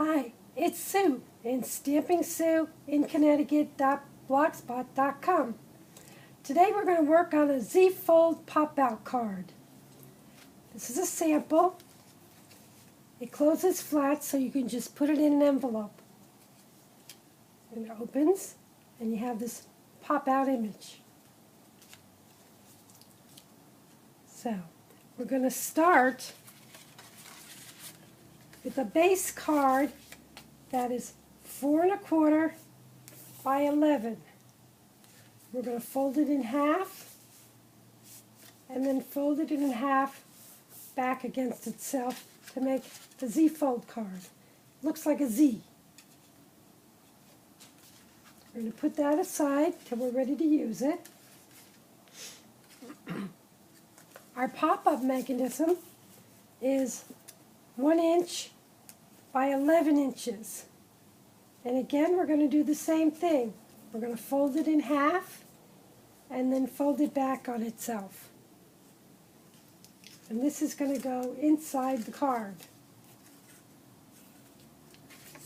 Hi, it's Sue in Stamping Sue in Connecticut.blogspot.com. Today we're going to work on a Z-fold pop-out card. This is a sample. It closes flat so you can just put it in an envelope. And it opens and you have this pop-out image. So we're going to start with a base card that is 4 1/4 by 11. We're going to fold it in half and then fold it in half back against itself to make the Z-fold card. Looks like a Z. We're going to put that aside till we're ready to use it. Our pop-up mechanism is 1 inch by 11 inches. And again, we're going to do the same thing. We're going to fold it in half and then fold it back on itself. And this is going to go inside the card.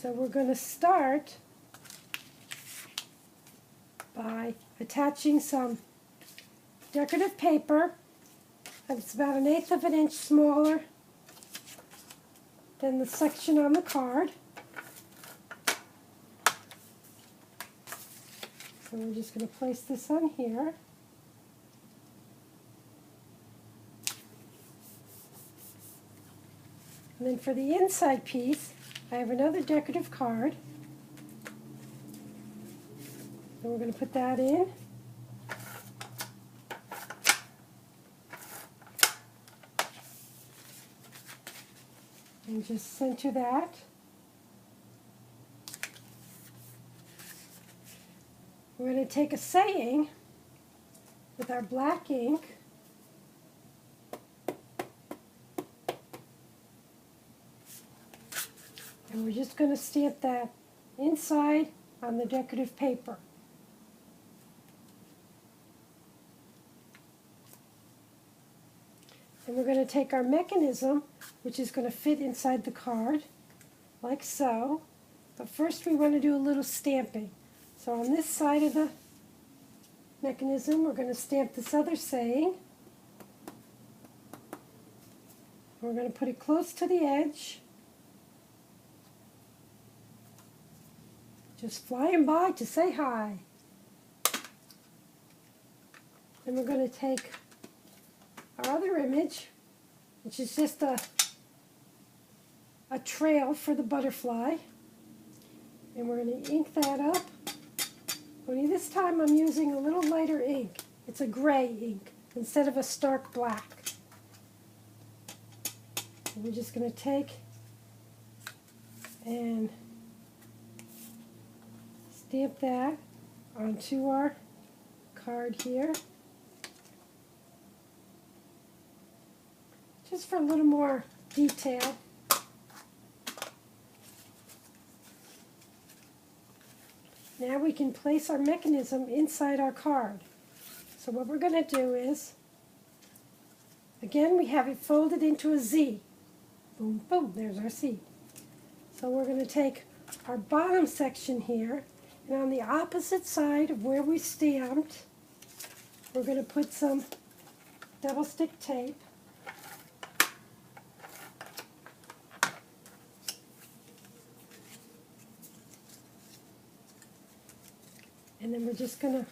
So we're going to start by attaching some decorative paper that's about 1/8 of an inch smaller than the section on the card. So we're just going to place this on here. And then for the inside piece, I have another decorative card. And we're going to put that in. And just center that. We're going to take a saying with our black ink and we're just going to stamp that inside on the decorative paper. And we're going to take our mechanism, which is going to fit inside the card, like so. But first we want to do a little stamping. So on this side of the mechanism, we're going to stamp this other saying. We're going to put it close to the edge. Just flying by to say hi. Then we're going to take our other image, which is just a trail for the butterfly, and we're going to ink that up. Only this time I'm using a little lighter ink. It's a gray ink instead of a stark black. And we're just going to take and stamp that onto our card here. Just for a little more detail. Now we can place our mechanism inside our card. So what we're going to do is, again, we have it folded into a Z. Boom, boom, there's our Z. So we're going to take our bottom section here, and on the opposite side of where we stamped, we're going to put some double stick tape. And then we're just going to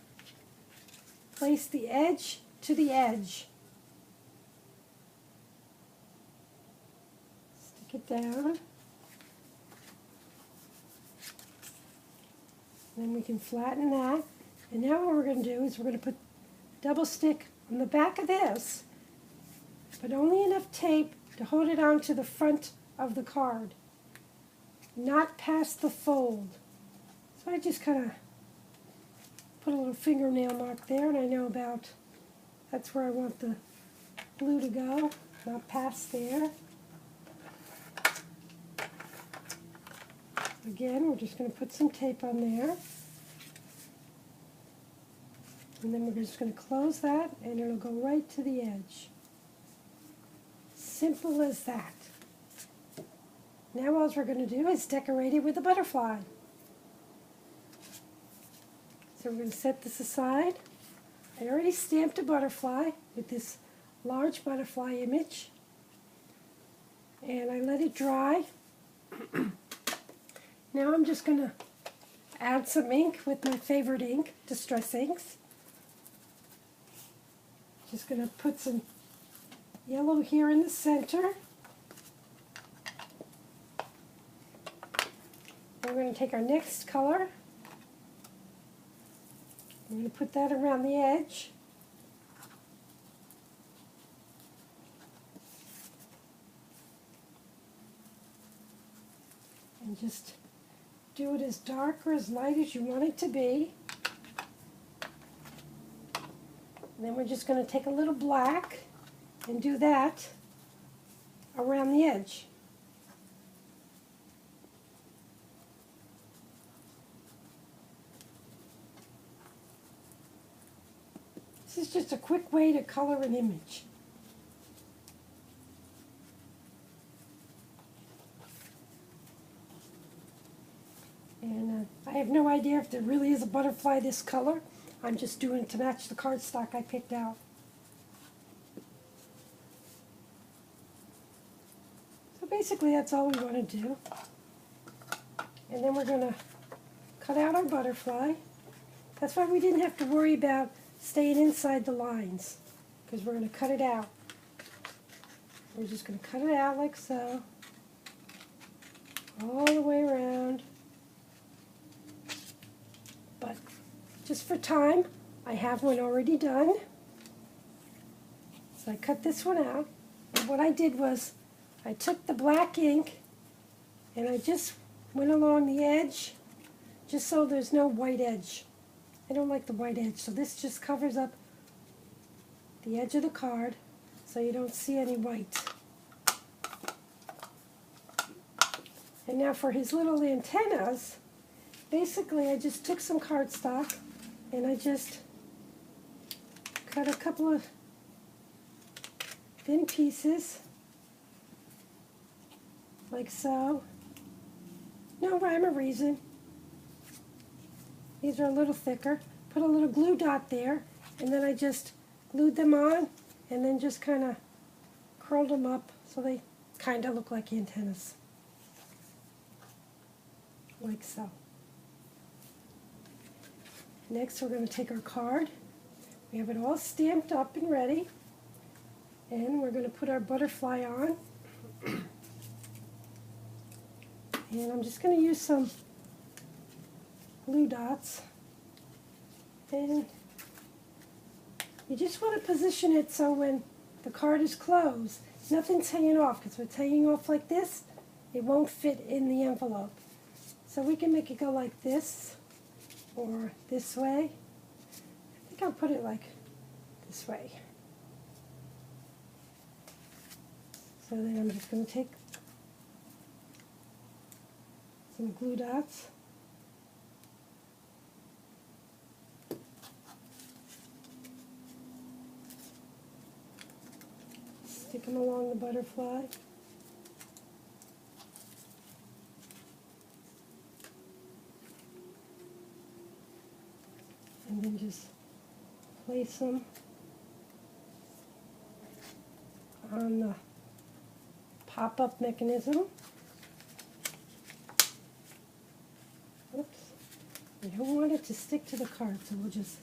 place the edge to the edge. Stick it down. Then we can flatten that. And now what we're going to do is we're going to put double stick on the back of this, but only enough tape to hold it onto the front of the card, not past the fold. So I just kind of put a little fingernail mark there, and I know that's where I want the glue to go, not past there. Again, we're just going to put some tape on there. And then we're just going to close that, and it'll go right to the edge. Simple as that. Now all we're going to do is decorate it with a butterfly. So we're going to set this aside. I already stamped a butterfly with this large butterfly image, and I let it dry. Now I'm just going to add some ink with my favorite ink, Distress Inks. Just going to put some yellow here in the center. We're going to take our next color. We're going to put that around the edge. And just do it as dark or as light as you want it to be. And then we're just going to take a little black and do that around the edge. This is just a quick way to color an image. And I have no idea if there really is a butterfly this color. I'm just doing it to match the cardstock I picked out. So basically that's all we want to do. And then we're going to cut out our butterfly. That's why we didn't have to worry about staying inside the lines, because we're going to cut it out. We're just going to cut it out like so, all the way around. But just for time, I have one already done. So I cut this one out. And what I did was I took the black ink and I just went along the edge, just so there's no white edge. I don't like the white edge, so this just covers up the edge of the card so you don't see any white. And now for his little antennas, basically I just took some cardstock and I just cut a couple of thin pieces, like so. No rhyme or reason. These are a little thicker. Put a little glue dot there, and then I just glued them on, and then just kind of curled them up so they kind of look like antennas. Like so. Next we're going to take our card. We have it all stamped up and ready. And we're going to put our butterfly on. And I'm just going to use some glue dots, and you just want to position it so when the card is closed, nothing's hanging off, because if it's hanging off like this, it won't fit in the envelope. So we can make it go like this, or this way. I think I'll put it like this way. So then I'm just going to take some glue dots. Stick them along the butterfly. And then just place them on the pop-up mechanism. Oops. We don't want it to stick to the card, so we'll just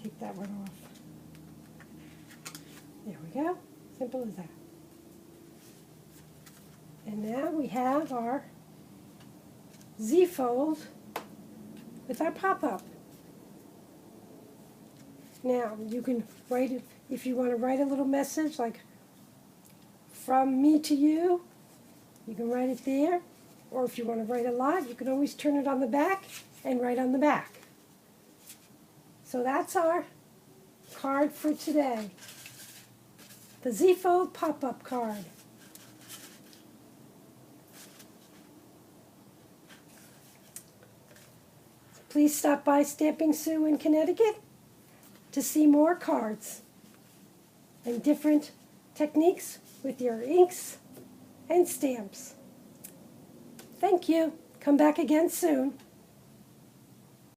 take that one off. There we go. Simple as that. And now we have our Z-fold with our pop-up. Now you can write it, if you want to write a little message like from me to you, you can write it there. Or if you want to write a lot, you can always turn it on the back and write on the back. So that's our card for today. The Z-fold pop-up card. Please stop by Stamping Sue in Connecticut to see more cards and different techniques with your inks and stamps. Thank you. Come back again soon.